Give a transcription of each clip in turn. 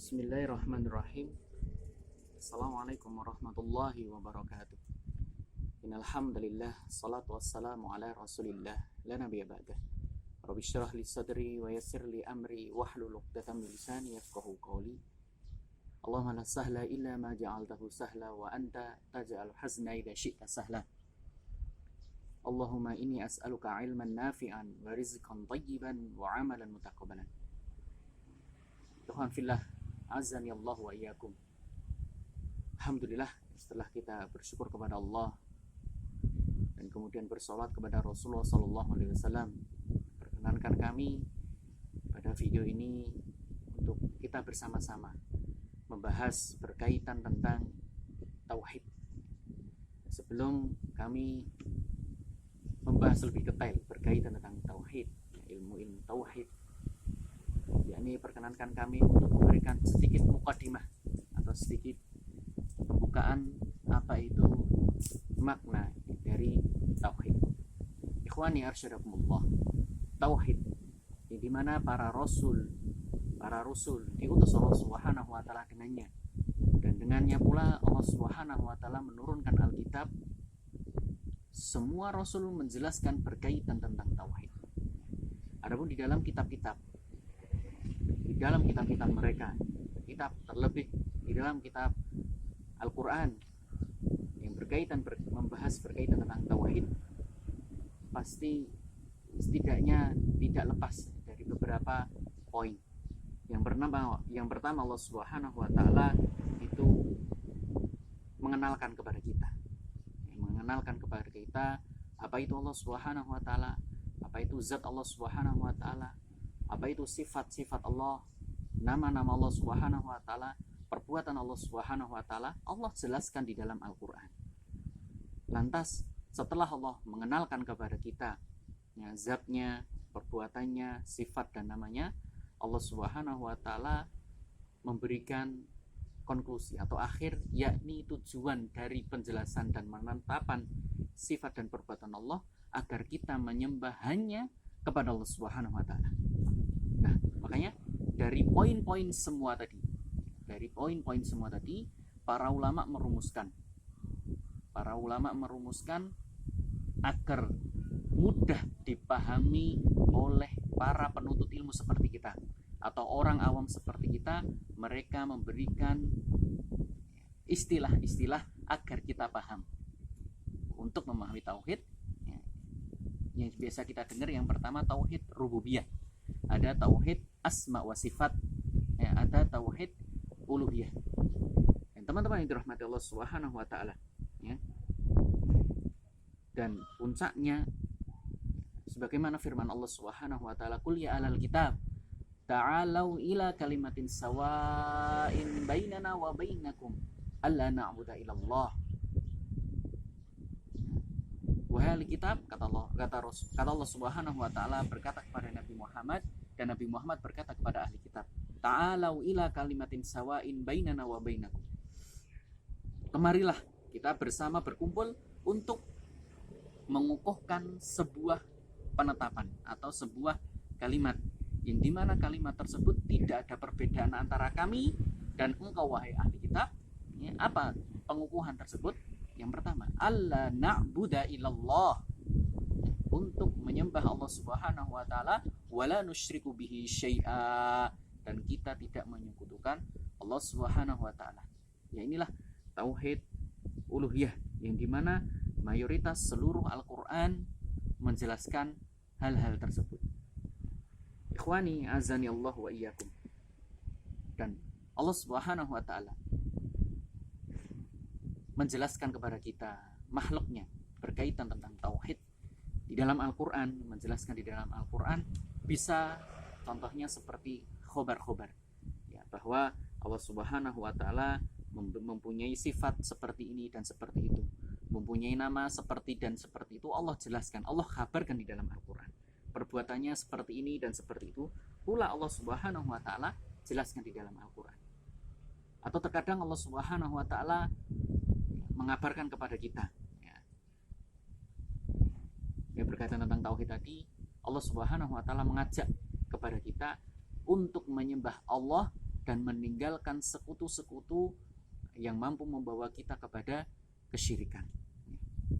Bismillahirrahmanirrahim. Assalamualaikum warahmatullahi wabarakatuh. Innal hamdalillah, salatu wassalamu ala Rasulillah, la nabiyya ba'dah. Rabbi shrah li sadri wa yassir li amri wahlul 'uqdatam min lisani yafqahu qawli. Allahumma la sahla illa ma ja'altahu sahla wa anta taj'al hazna idza syi'ta sahla. Allahumma inni as'aluka 'ilman nafi'an wa rizqan thayyiban wa 'amalan mutaqabbalan. Tuhan fillah, azani Allah wa iyyakum. Alhamdulillah, setelah kita bersyukur kepada Allah dan kemudian bersolawat kepada Rasulullah SAW, perkenankan kami pada video ini untuk kita bersama-sama membahas berkaitan tentang tauhid. Sebelum kami membahas lebih detail berkaitan tentang tauhid, ilmu-ilmu tauhid, yakni perkenankan kami untuk memberikan sedikit mukadimah atau sedikit pembukaan apa itu makna dari tauhid. Ikhwani arsyadakumullah, tauhid yang dimana para rasul diutus Allah Subhanahu wa taala dengannya, dan dengannya pula Allah Subhanahu wa taala menurunkan Alkitab. Semua rasul menjelaskan berkaitan tentang tauhid. Adapun di dalam kitab-kitab mereka, kitab terlebih di dalam kitab Al-Quran yang membahas berkaitan tentang tauhid, pasti setidaknya tidak lepas dari beberapa poin. Yang pertama Allah Subhanahu wa taala itu mengenalkan kepada kita apa itu Allah Subhanahu wa taala, apa itu zat Allah Subhanahu wa taala, apa itu sifat-sifat Allah, nama-nama Allah Subhanahu wa taala, perbuatan Allah Subhanahu wa taala, Allah jelaskan di dalam Al-Qur'an. Lantas setelah Allah mengenalkan kepada kita ya, zatnya, perbuatannya, sifat dan namanya, Allah Subhanahu wa taala memberikan konklusi atau akhir, yakni tujuan dari penjelasan dan penetapan sifat dan perbuatan Allah agar kita menyembah hanya kepada Allah Subhanahu wa taala. Nah, makanya dari poin-poin semua tadi, para ulama merumuskan agar mudah dipahami oleh para penuntut ilmu seperti kita atau orang awam seperti kita. Mereka memberikan istilah-istilah agar kita paham untuk memahami tauhid. Yang biasa kita dengar, yang pertama tauhid rububiyah, ada tauhid asma wa sifat, ada tauhid uluhiyah. Dan teman-teman yang dirahmati Allah Subhanahu wa taala, ya. Dan puncaknya sebagaimana firman Allah Subhanahu wa taala, qul ya ahlal kitab ta'alau ila kalimatin sawa'in bainana wa bainakum alla na'budu illallah. Wahai ahli kitab, kata Allah Subhanahu wa taala berkata kepada Nabi Muhammad, dan Nabi Muhammad berkata kepada ahli kitab, ta'alau ila kalimatin sawa'in bainana wa bainakum. Kemarilah kita bersama berkumpul untuk mengukuhkan sebuah penetapan atau sebuah kalimat, yang dimana kalimat tersebut tidak ada perbedaan antara kami dan engkau wahai ahli kitab. Ya, apa pengukuhan tersebut? Yang pertama, alla na'budu illallah, untuk menyembah Allah Subhanahu wa taala, wala nusyriku bihi syai'a, dan kita tidak menyekutukan Allah Subhanahu wa taala. Ya, inilah tauhid uluhiyah yang dimana mayoritas seluruh Al-Qur'an menjelaskan hal-hal tersebut. Ikhwani azani Allah wa iyyakum. Dan Allah Subhanahu wa taala menjelaskan kepada kita makhluknya berkaitan tentang tauhid di dalam Al-Quran. Menjelaskan di dalam Al-Quran bisa contohnya seperti khobar-khobar, ya, bahwa Allah Subhanahu wa taala mempunyai sifat seperti ini dan seperti itu, mempunyai nama seperti dan seperti itu. Allah jelaskan, Allah kabarkan di dalam Al-Quran. Perbuatannya seperti ini dan seperti itu pula Allah Subhanahu wa taala jelaskan di dalam Al-Quran. Atau terkadang Allah Subhanahu wa taala mengabarkan kepada kita, ya, berkaitan tentang tauhid tadi, Allah Subhanahu wa taala mengajak kepada kita untuk menyembah Allah dan meninggalkan sekutu-sekutu yang mampu membawa kita kepada kesyirikan.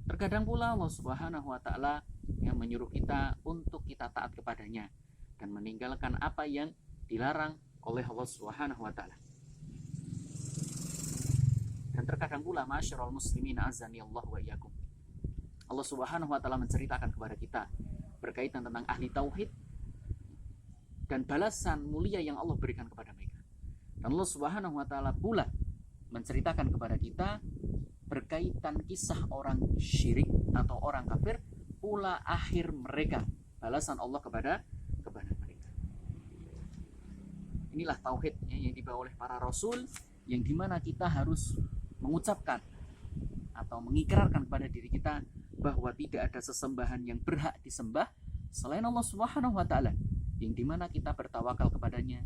Terkadang pula Allah Subhanahu wa taala yang menyuruh kita untuk kita taat kepadanya dan meninggalkan apa yang dilarang oleh Allah Subhanahu wa taala. Dan terkadang pula masyarul muslimin azani Allah wa iyyakum, Allah Subhanahu wa taala menceritakan kepada kita berkaitan tentang ahli tauhid dan balasan mulia yang Allah berikan kepada mereka. Dan Allah Subhanahu wa taala pula menceritakan kepada kita berkaitan kisah orang syirik atau orang kafir pula akhir mereka, balasan Allah kepada mereka. Inilah tauhid yang dibawa oleh para rasul, yang dimana kita harus mengucapkan atau mengikrarkan kepada diri kita bahwa tidak ada sesembahan yang berhak disembah selain Allah Subhanahu wa taala, yang dimana kita bertawakal kepadanya,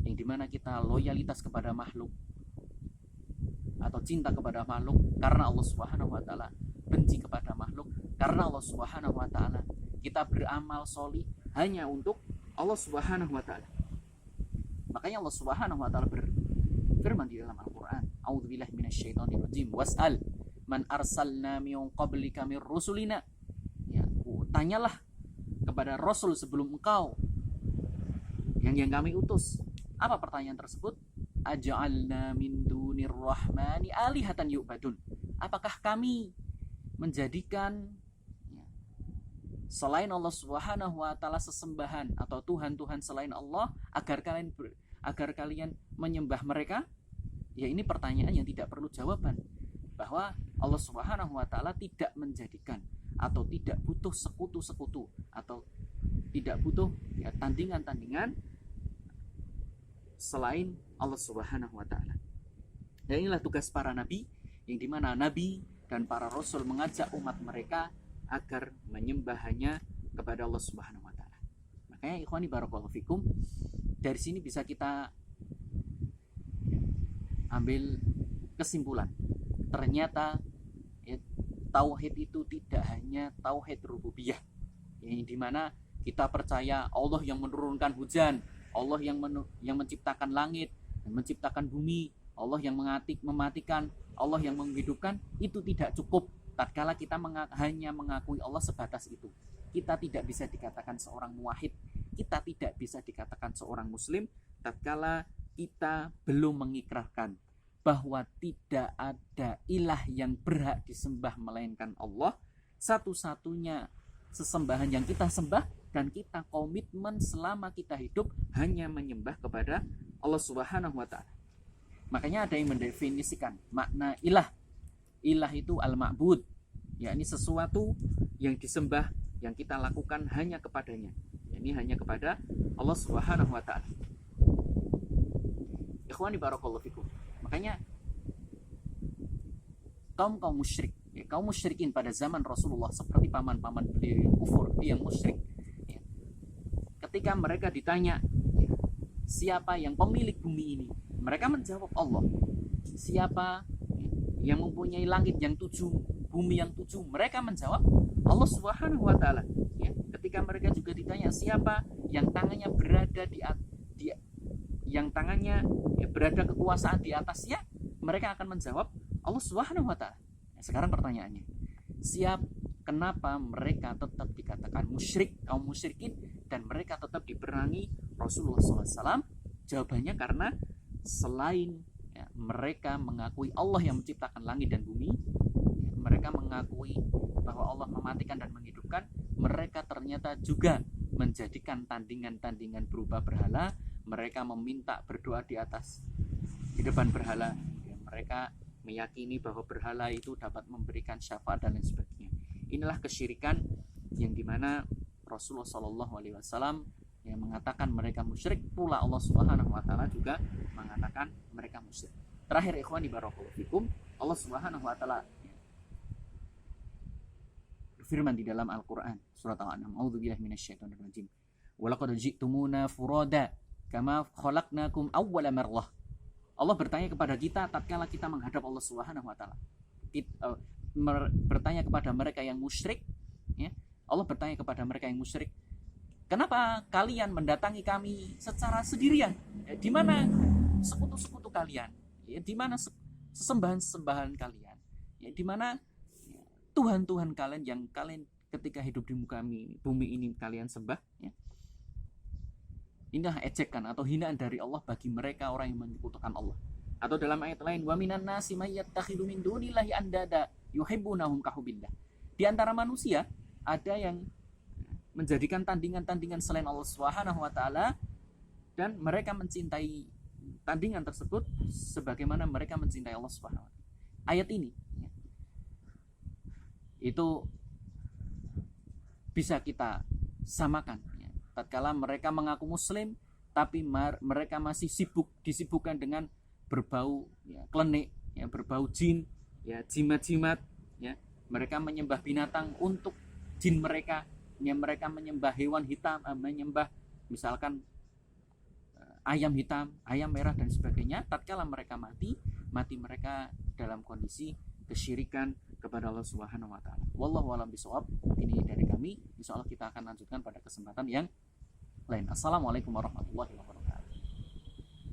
yang dimana kita loyalitas kepada makhluk atau cinta kepada makhluk karena Allah Subhanahu wa taala, benci kepada makhluk karena Allah Subhanahu wa taala, kita beramal sholih hanya untuk Allah Subhanahu wa taala. Makanya Allah Subhanahu wa taala berfirman di dalam Al-Qur'an, a'udzubillahi minasyaitonirrajim, was'al man arsalna min qablika mir rusulina. Ya, tanyalah kepada rasul sebelum engkau yang kami utus. Apa pertanyaan tersebut? Aj'alna min dunir rahmani alihatan yu'badun. Apakah kami menjadikan selain Allah Subhanahu wa taala sesembahan atau tuhan-tuhan selain Allah agar kalian menyembah mereka? Ya, ini pertanyaan yang tidak perlu jawaban, bahwa Allah Subhanahu wa taala tidak menjadikan atau tidak butuh sekutu-sekutu atau tidak butuh tandingan-tandingan selain Allah Subhanahu wa taala. Dan inilah tugas para nabi, yang dimana nabi dan para rasul mengajak umat mereka agar menyembah hanya kepada Allah Subhanahu wa taala. Makanya ikhwani barakallahu fikum, dari sini bisa kita ambil kesimpulan. Ternyata tauhid itu tidak hanya tauhid rububiyah, yang dimana kita percaya Allah yang menurunkan hujan, Allah yang menciptakan langit dan menciptakan bumi, Allah yang mematikan, Allah yang menghidupkan. Itu tidak cukup tatkala kita hanya mengakui Allah sebatas itu. Kita tidak bisa dikatakan seorang muwahhid, kita tidak bisa dikatakan seorang muslim tatkala kita belum mengikrarkan bahwa tidak ada ilah yang berhak disembah melainkan Allah. Satu-satunya sesembahan yang kita sembah dan kita komitmen selama kita hidup hanya menyembah kepada Allah Subhanahu wa taala. Makanya ada yang mendefinisikan makna ilah. Ilah itu al-ma'bud, yakni sesuatu yang disembah, yang kita lakukan hanya kepadanya, yakni hanya kepada Allah Subhanahu wa taala. Ikhwani barakallahu fikum. Makanya kaum musyrikin pada zaman Rasulullah, seperti paman-paman beliau yang kufur, yang musyrik, ketika mereka ditanya siapa yang pemilik bumi ini, mereka menjawab Allah. Siapa yang mempunyai langit yang 7, bumi yang 7, mereka menjawab Allah Subhanahu wa taala. Ketika mereka juga ditanya siapa yang tangannya berada yang tangannya berada kekuasaan di atasnya, mereka akan menjawab Allah Subhanahu wa taala. Sekarang pertanyaannya, kenapa mereka tetap dikatakan musyrik, kaum musyrikin, dan mereka tetap diperangi Rasulullah SAW? Jawabannya karena selain mereka mengakui Allah yang menciptakan langit dan bumi, mereka mengakui bahwa Allah mematikan dan menghidupkan, mereka ternyata juga menjadikan tandingan-tandingan berupa berhala. Mereka meminta berdoa di depan berhala. Mereka meyakini bahwa berhala itu dapat memberikan syafaat dan lain sebagainya. Inilah kesyirikan yang dimana Rasulullah SAW yang mengatakan mereka musyrik, pula Allah Subhanahu wa taala juga mengatakan mereka musyrik. Terakhir ikhwani barakallahu fikum, Allah Subhanahu wa taala berfirman di dalam Al-Qur'an surat Al-An'am, a'udzubillahi minasyaitonirrajim. Wa laqad ji'tumuna furada kama khalaqnakum awwala marrah. Allah bertanya kepada kita tatkala kita menghadap Allah Subhanahu wa taala. Bertanya kepada mereka yang musyrik, Allah bertanya kepada mereka yang musyrik, kenapa kalian mendatangi kami secara sendirian? Di mana sekutu-sekutu kalian, ya, di mana sesembahan-sesembahan kalian, ya, di mana Tuhan-Tuhan kalian yang kalian ketika hidup di muka bumi ini kalian sembah, ya. Inilah ejekan atau hinaan dari Allah bagi mereka orang yang menyekutukan Allah. Atau dalam ayat lain, wa minan nasi may yattakhidhu min dunillahi andada yuhibbunahum kahubbillah. Di antara manusia ada yang menjadikan tandingan-tandingan selain Allah Subhanahu wa taala, dan mereka mencintai tandingan tersebut sebagaimana mereka mencintai Allah Subhanahu wa taala. Ayat ini, ya, itu bisa kita samakan, ya. Tatkala mereka mengaku muslim tapi mereka masih disibukkan dengan berbau, ya, klenik, ya, berbau jin, ya, jimat-jimat, ya. Mereka menyembah binatang untuk jin mereka, ya, mereka menyembah hewan hitam, menyembah misalkan ayam hitam, ayam merah dan sebagainya. Tatkala mereka mati mereka dalam kondisi kesyirikan kepada Allah Subhanahu wa taala. Wallahu a'lam bishawab. Ini dari kami. Insyaallah kita akan lanjutkan pada kesempatan yang lain. Assalamualaikum warahmatullahi wabarakatuh.